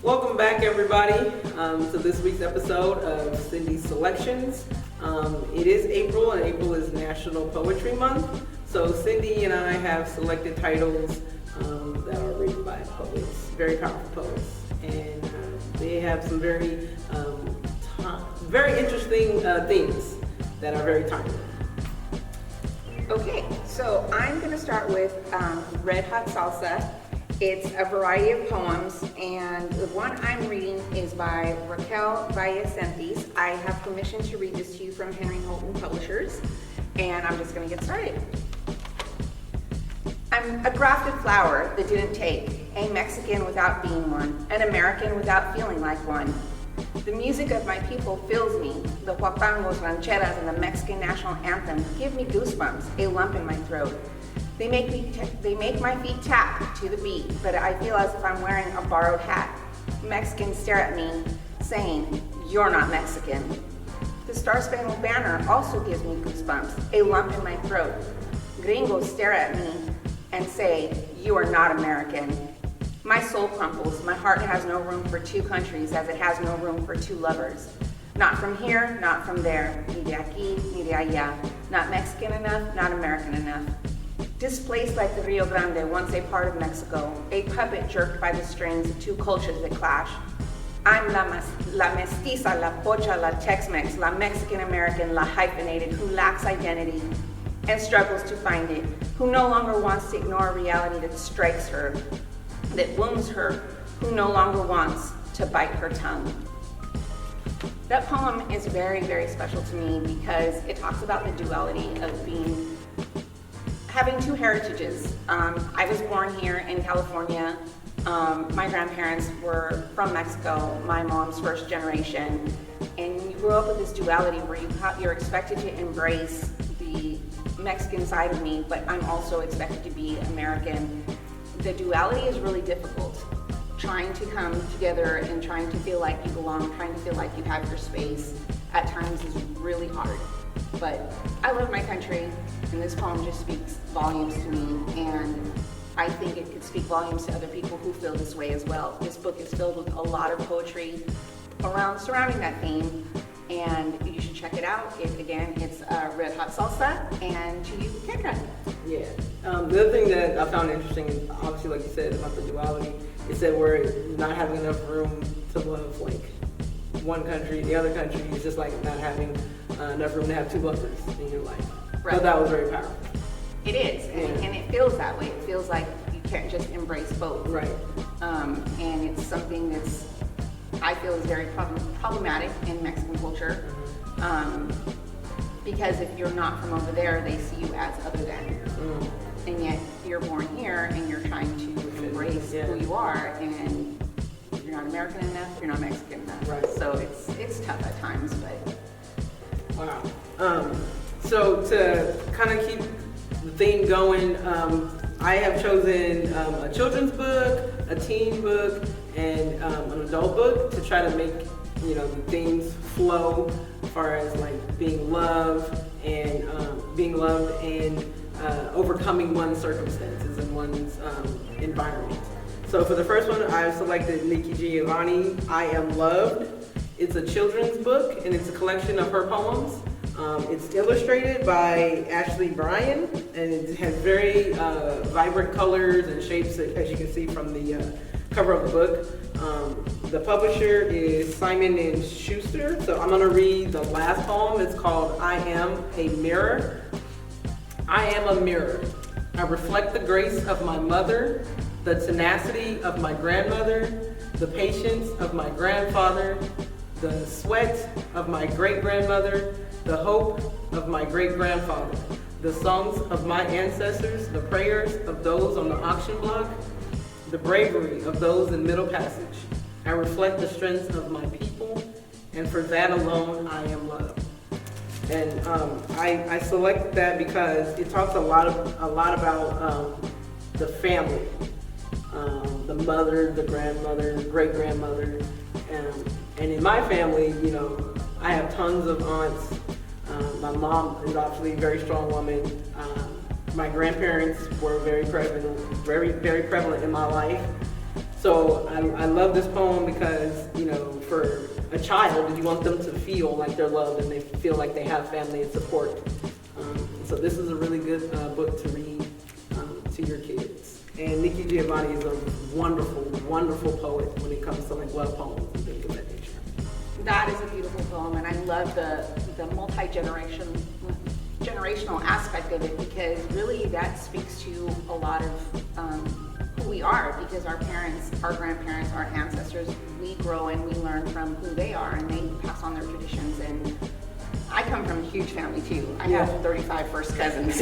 Welcome back, everybody, to this week's episode of Cyndee's Selections. It is April, and April is National Poetry Month. So Cyndee and I have selected titles that are written by poets, very powerful poets, and they have some very interesting themes that are very timely. Okay, so I'm going to start with Red Hot Salsa. It's a variety of poems, and the one I'm reading is by Raquel Valles-Sentis. I have permission to read this to you from Henry Holton Publishers, and I'm just going to get started. I'm a grafted flower that didn't take, a Mexican without being one, an American without feeling like one. The music of my people fills me. The huapangos, rancheras, and the Mexican national anthem give me goosebumps, a lump in my throat. They make my feet tap to the beat, but I feel as if I'm wearing a borrowed hat. Mexicans stare at me, saying, "You're not Mexican." The Star-Spangled Banner also gives me goosebumps, a lump in my throat. Gringos stare at me and say, "You are not American." My soul crumples. My heart has no room for two countries as it has no room for two lovers. Not from here, not from there. Ni de aquí, ni de allá. Not Mexican enough, not American enough. Displaced like the Rio Grande, once a part of Mexico, a puppet jerked by the strings of two cultures that clash. I'm la mestiza, la pocha, la Tex-Mex, la Mexican-American, la hyphenated, who lacks identity and struggles to find it, who no longer wants to ignore a reality that strikes her, that wounds her, who no longer wants to bite her tongue. That poem is very, very special to me because it talks about the duality of having two heritages. I was born here in California. My grandparents were from Mexico, my mom's first generation. And you grew up with this duality where you're expected to embrace the Mexican side of me, but I'm also expected to be American. The duality is really difficult. Trying to come together and trying to feel like you belong, trying to feel like you have your space at times is really hard. But I love my country, and this poem just speaks volumes to me, and I think it could speak volumes to other people who feel this way as well. This book is filled with a lot of poetry surrounding that theme, and you should check it out. It's Red Hot Salsa, and to you, Kendra. Yeah. The other thing that I found interesting, is obviously, like you said, about the duality, is that we're not having enough room to love like one country. The other country is just like not having enough room to have two lovers in your life. Right. So that was very powerful. It is, and it feels that way. It feels like you can't just embrace both. Right. And it's something that's, I feel, is very problematic in Mexican culture. Because if you're not from over there, they see you as other than. And yet you're born here and you're trying to embrace who you are, and you're not American enough, you're not Mexican enough. Right. So it's tough at times, but. Wow. So to kind of keep the theme going, I have chosen a children's book, a teen book, and an adult book to try to make the themes flow as far as like being loved and overcoming one's circumstances and one's environment. So for the first one, I've selected Nikki Giovanni, I Am Loved. It's a children's book, and it's a collection of her poems. It's illustrated by Ashley Bryan, and it has very vibrant colors and shapes, as you can see from the cover of the book. The publisher is Simon & Schuster, so I'm going to read the last poem. It's called I Am a Mirror. I am a mirror. I reflect the grace of my mother, the tenacity of my grandmother, the patience of my grandfather, the sweat of my great-grandmother, the hope of my great-grandfather, the songs of my ancestors, the prayers of those on the auction block, the bravery of those in Middle Passage. I reflect the strength of my people, and for that alone I am loved. And I selected that because it talks a lot about the family, the mother, the grandmother, great-grandmother, and in my family, I have tons of aunts. My mom is obviously a very strong woman. My grandparents were very prevalent in my life. So I love this poem because, you know, for a child, you want them to feel like they're loved and they feel like they have family and support. So this is a really good book to read to your kids. And Nikki Giovanni is a wonderful, wonderful poet when it comes to like love poems and things of that nature. That is a beautiful poem, and I love the generational aspect of it, because really that speaks to a lot of who we are, because our parents, our grandparents, our ancestors, we grow and we learn from who they are, and they pass on their traditions. And I come from a huge family too. I have 35 first cousins.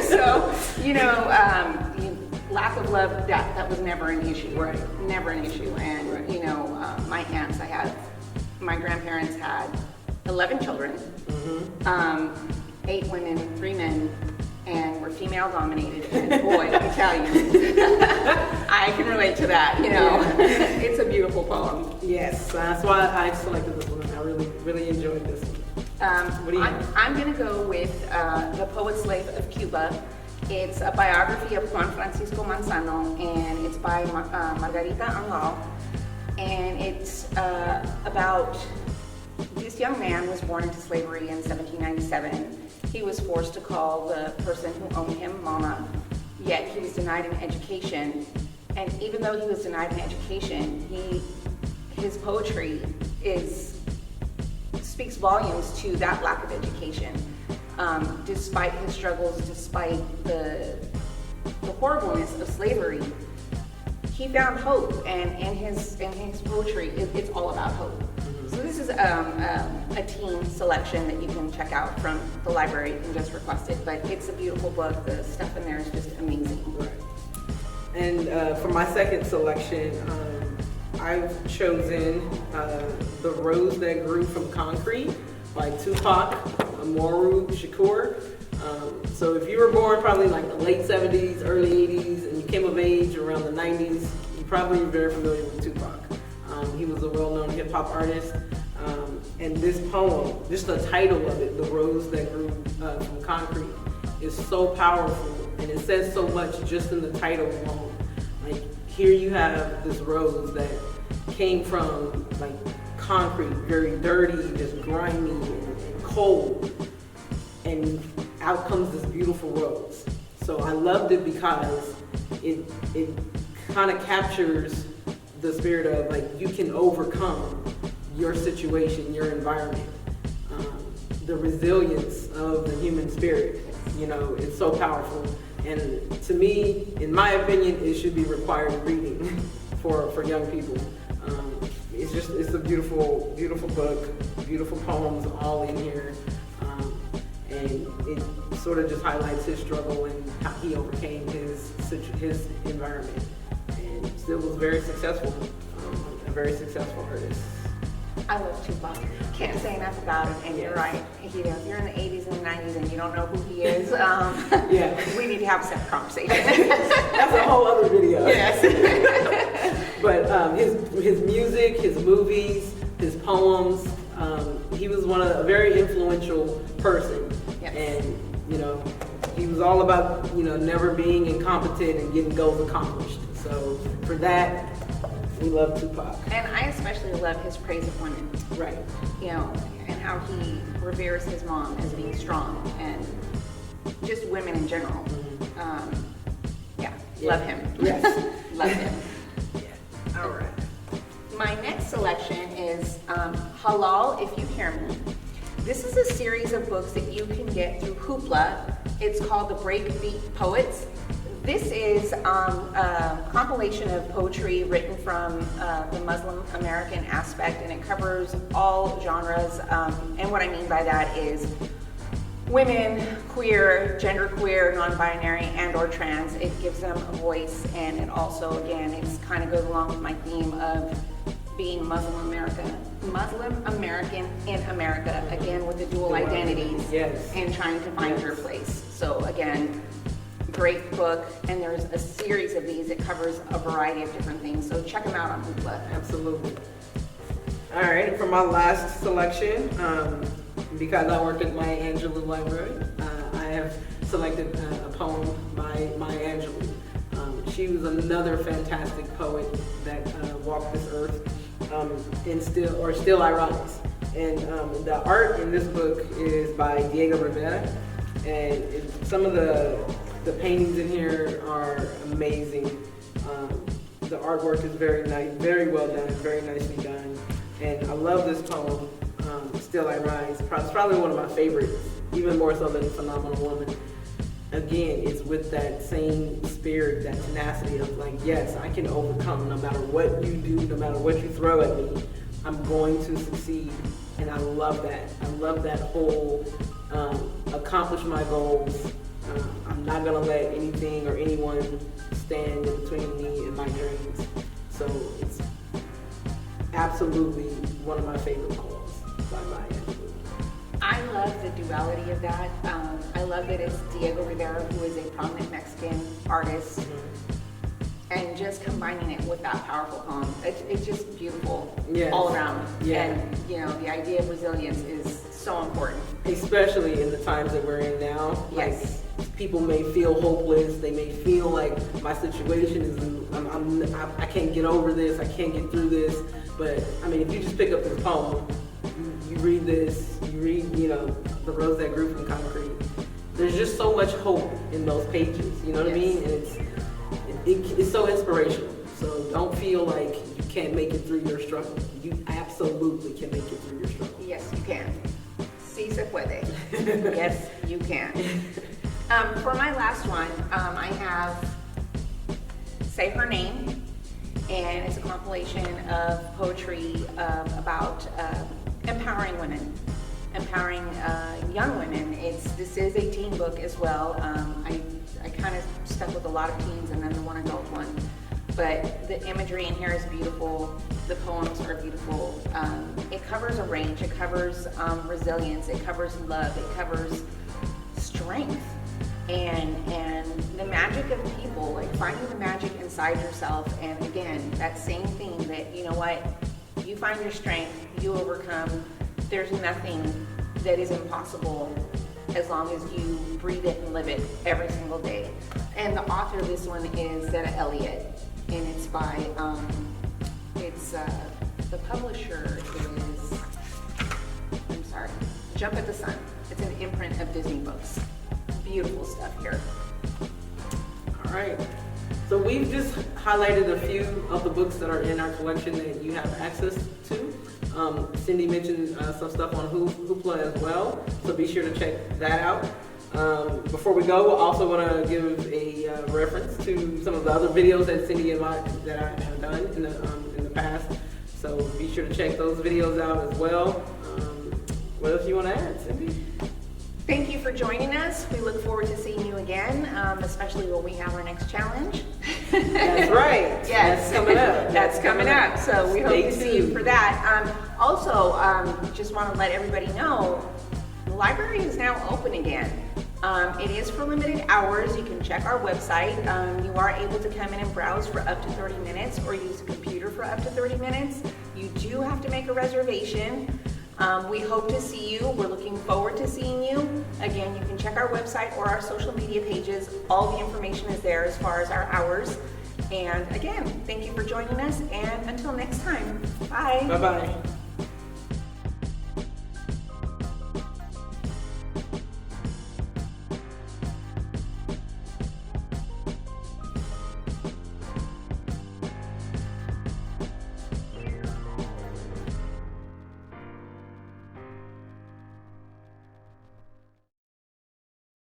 So, lack of love, that was never an issue. Right. Never an issue. And, my aunts, my grandparents had 11 children, 8 women, 3 men, and were female dominated. And boy, let me tell you, I can relate to that, It's a beautiful poem. Yes, that's why I selected this one. I really, really enjoyed this one. What do you have? I'm going to go with The Poet Slave of Cuba. It's a biography of Juan Francisco Manzano, and it's by Margarita Engle. And it's about this young man was born into slavery in 1797. He was forced to call the person who owned him mama, yet he was denied an education. And even though he was denied an education, his poetry speaks volumes to that lack of education. Despite his struggles, despite the horribleness of slavery, he found hope, and in his poetry, it's all about hope. So this is a teen selection that you can check out from the library. You can just request it, but it's a beautiful book. The stuff in there is just amazing. Right. And for my second selection, I've chosen The Rose That Grew from Concrete by Tupac, Shakur. So if you were born probably like the late 70s, early 80s, and you came of age around the 90s, you probably are very familiar with Tupac. He was a well-known hip-hop artist. And this poem, just the title of it, The Rose That Grew from Concrete, is so powerful, and it says so much just in the title alone. Like, here you have this rose that came from like concrete, very dirty, just grimy and cold, and out comes this beautiful rose. So I loved it because it kind of captures the spirit of like, you can overcome your situation, your environment, the resilience of the human spirit. It's so powerful. And to me, in my opinion, it should be required reading for young people. It's a beautiful, beautiful book, beautiful poems all in here. And it sort of just highlights his struggle and how he overcame his environment. And still was very successful, a very successful artist. I love Tupac. Can't say enough about him, and you're right. If you're in the 80s and the 90s and you don't know who he is, we need to have a separate conversation. That's a whole other video. Yes. But his music, his movies, his poems, he was a very influential person. Yes. And, he was all about, never being incompetent and getting goals accomplished. So for that, we love Tupac. And I especially love his praise of women. Right. And how he reveres his mom as being strong, and just women in general. Love him. Yes. Love him. Yeah. All right. My next selection is Halal, If You Hear Me. This is a series of books that you can get through Hoopla. It's called The Breakbeat Poets. This is a compilation of poetry written from the Muslim American aspect, and it covers all genres. And what I mean by that is women, queer, genderqueer, non-binary, and or trans. It gives them a voice, and it also, again, it's kind of goes along with my theme of being Muslim American in America, again with the dual identities, yes, and trying to find your place. So again, great book, and there's a series of these. It covers a variety of different things, so check them out on Hoopla. Absolutely. All right, for my last selection, because I work at my Angelou library, I have selected a poem by Angelou. she was another fantastic poet that walked this earth, and still I rise. And the art in this book is by Diego Rivera, and some of the paintings in here are amazing. The artwork is very nice, very well done, very nicely done. And I love this poem, Still I Rise. It's probably one of my favorites, even more so than Phenomenal Woman. Again, it's with that same spirit, that tenacity of like, yes, I can overcome no matter what you do, no matter what you throw at me, I'm going to succeed. And I love that. I love that whole accomplish my goals. I'm not gonna let anything or anyone stand in between me and my dreams. So it's absolutely one of my favorite poems by Angelou. I love the duality of that. I love that it's Diego Rivera, who is a prominent Mexican artist, and just combining it with that powerful poem. It's just beautiful all around. Yeah. And the idea of resilience is so important. Especially in the times that we're in now. Yes. Like, people may feel hopeless. They may feel like my situation is, I can't get over this. I can't get through this. But I mean, if you just pick up this poem, you read this, you read, The Rose That Grew from Concrete. There's just so much hope in those pages. You know what I mean? And it's so inspirational. So don't feel like you can't make it through your struggle. You absolutely can make it through your struggle. Yes, you can. Sí se puede. Yes, you can. For my last one, I have Say Her Name, and it's a compilation of poetry about empowering women, empowering young women. This is a teen book as well. I kind of stuck with a lot of teens and then the one adult one. But the imagery in here is beautiful. The poems are beautiful. It covers a range. It covers resilience. It covers love. It covers strength. And the magic of people, like finding the magic inside yourself. And again, that same thing that, you know what, you find your strength, you overcome. There's nothing that is impossible as long as you breathe it and live it every single day. And the author of this one is Zetta, Elliott, and it's by, the publisher is, Jump at the Sun. It's an imprint of Disney Books. Beautiful stuff here. All right. So we've just highlighted a few of the books that are in our collection that you have access to. Cyndee mentioned some stuff on Hoopla as well, so be sure to check that out. Before we go, I also want to give a reference to some of the other videos that Cyndee and I have done in the past. So be sure to check those videos out as well. What else you want to add, Cyndee? Thank you for joining us. We look forward to seeing you again, especially when we have our next challenge. That's right. Yes. That's coming up. That's coming up. So we hope to see you for that. Also, just want to let everybody know, the library is now open again. It is for limited hours. You can check our website. You are able to come in and browse for up to 30 minutes or use a computer for up to 30 minutes. You do have to make a reservation. We hope to see you. We're looking forward to seeing you. Again, you can check our website or our social media pages. All the information is there as far as our hours. And again, thank you for joining us, and until next time, bye. Bye-bye.